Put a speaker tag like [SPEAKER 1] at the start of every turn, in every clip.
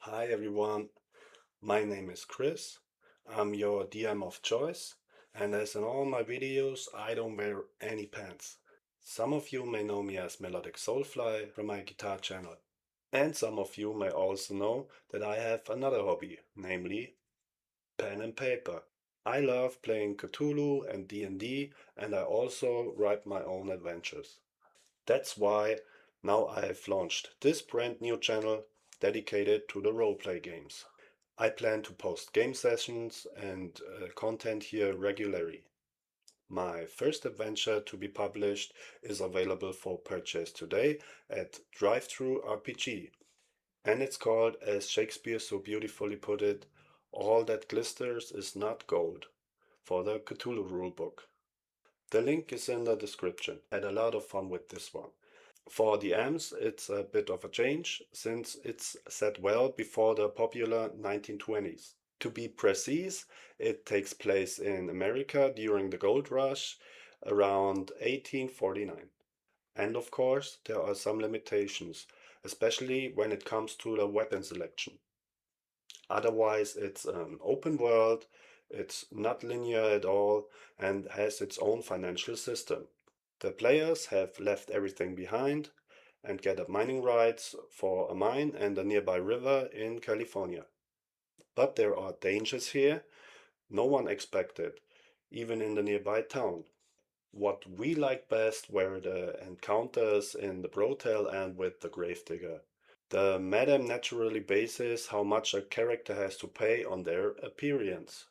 [SPEAKER 1] Hi everyone, my name is Chris. I'm your DM of choice, and as in all my videos, I don't wear any pants. Some of you may know me as Melodic Soulfly from my guitar channel, and some of you may also know that I have another hobby, namely pen and paper. I love playing Cthulhu and D&D, and I also write my own adventures. That's why now I've launched this brand new channel dedicated to the roleplay games. I plan to post game sessions and content here regularly. My first adventure to be published is available for purchase today at Drive-Thru RPG, and it's called, as Shakespeare so beautifully put it, All That Glisters Is Not Gold, for the Cthulhu rulebook. The link is in the description. I had a lot of fun with this one. For the M's, it's a bit of a change since it's set well before the popular 1920s. To be precise, it takes place in America during the gold rush around 1849. And of course, there are some limitations, especially when it comes to the weapon selection. Otherwise, it's an open world, it's not linear at all, and has its own financial system. The players have left everything behind and get mining rights for a mine and a nearby river in California. But there are dangers here no one expected, even in the nearby town. What we liked best were the encounters in the brothel and with the gravedigger. The madam naturally bases how much a character has to pay on their appearance,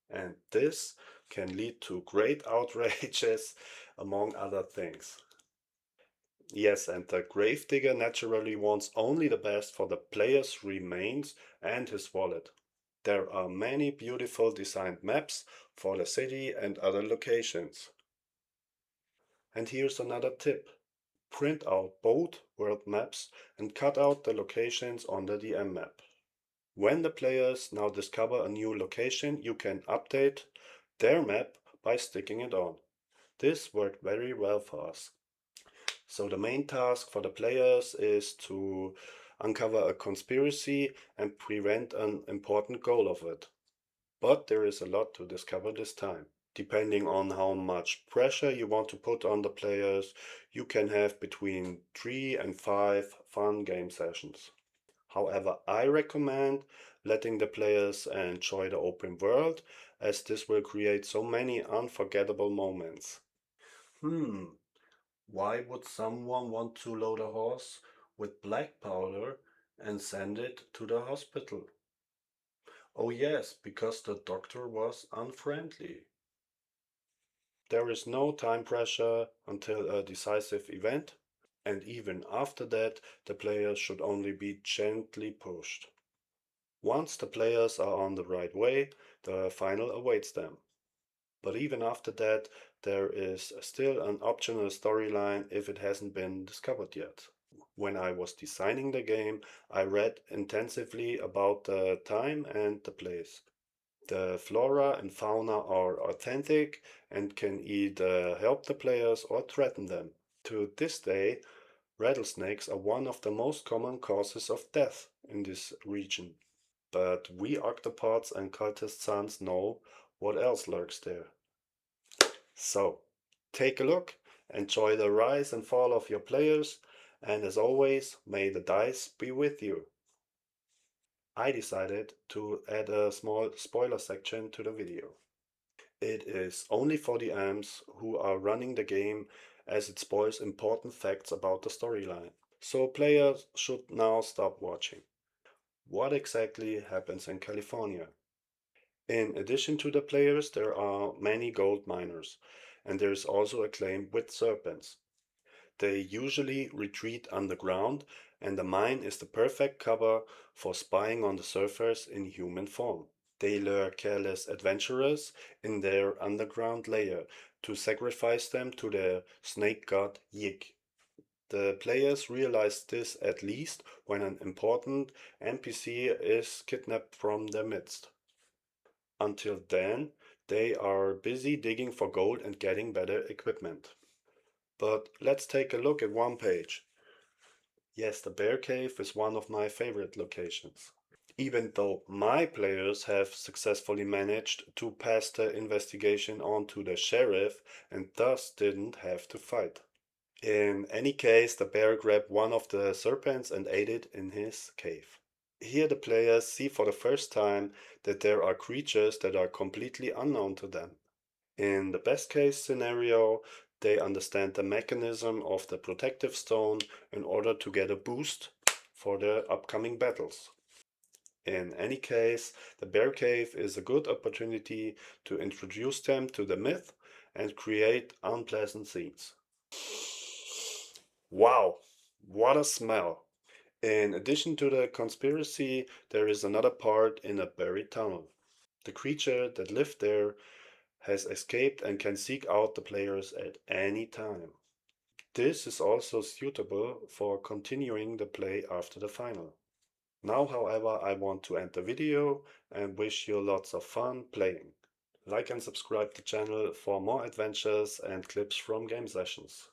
[SPEAKER 1] and this can lead to great outrages, among other things. Yes, and the gravedigger naturally wants only the best for the player's remains and his wallet. There are many beautiful designed maps for the city and other locations. And here's another tip. Print out both world maps and cut out the locations on the DM map. When the players now discover a new location, you can update their map by sticking it on. This worked very well for us. So the main task for the players is to uncover a conspiracy and prevent an important goal of it. But there is a lot to discover this time. Depending on how much pressure you want to put on the players, you can have between 3 and 5 fun game sessions. However, I recommend letting the players enjoy the open world, as this will create so many unforgettable moments. Hmm, why would someone want to load a horse with black powder and send it to the hospital? Oh yes, because the doctor was unfriendly. There is no time pressure until a decisive event, and even after that, the players should only be gently pushed. Once the players are on the right way, the final awaits them. But even after that, there is still an optional storyline if it hasn't been discovered yet. When I was designing the game, I read intensively about the time and the place. The flora and fauna are authentic and can either help the players or threaten them. To this day, rattlesnakes are one of the most common causes of death in this region. But we octopods and cultist sons know what else lurks there. So, take a look, enjoy the rise and fall of your players, and as always, may the dice be with you. I decided to add a small spoiler section to the video. It is only for the AMs who are running the game, as it spoils important facts about the storyline. So players should now stop watching. What exactly happens in California? In addition to the players, there are many gold miners, and there is also a claim with serpents. They usually retreat underground, and the mine is the perfect cover for spying on the surfers in human form. They lure careless adventurers in their underground lair to sacrifice them to their snake god Yig. The players realize this at least when an important NPC is kidnapped from their midst. Until then, they are busy digging for gold and getting better equipment. But let's take a look at one page. Yes, the bear cave is one of my favorite locations. even though my players have successfully managed to pass the investigation on to the sheriff and thus didn't have to fight. In any case, the bear grabbed one of the serpents and ate it in his cave. Here the players see for the first time that there are creatures that are completely unknown to them. In the best case scenario, they understand the mechanism of the protective stone in order to get a boost for their upcoming battles. In any case, the bear cave is a good opportunity to introduce them to the myth and create unpleasant scenes. Wow, what a smell! In addition to the conspiracy, there is another part in a buried tunnel. The creature that lived there has escaped and can seek out the players at any time. This is also suitable for continuing the play after the final. Now, however, I want to end the video and wish you lots of fun playing. Like and subscribe the channel for more adventures and clips from game sessions.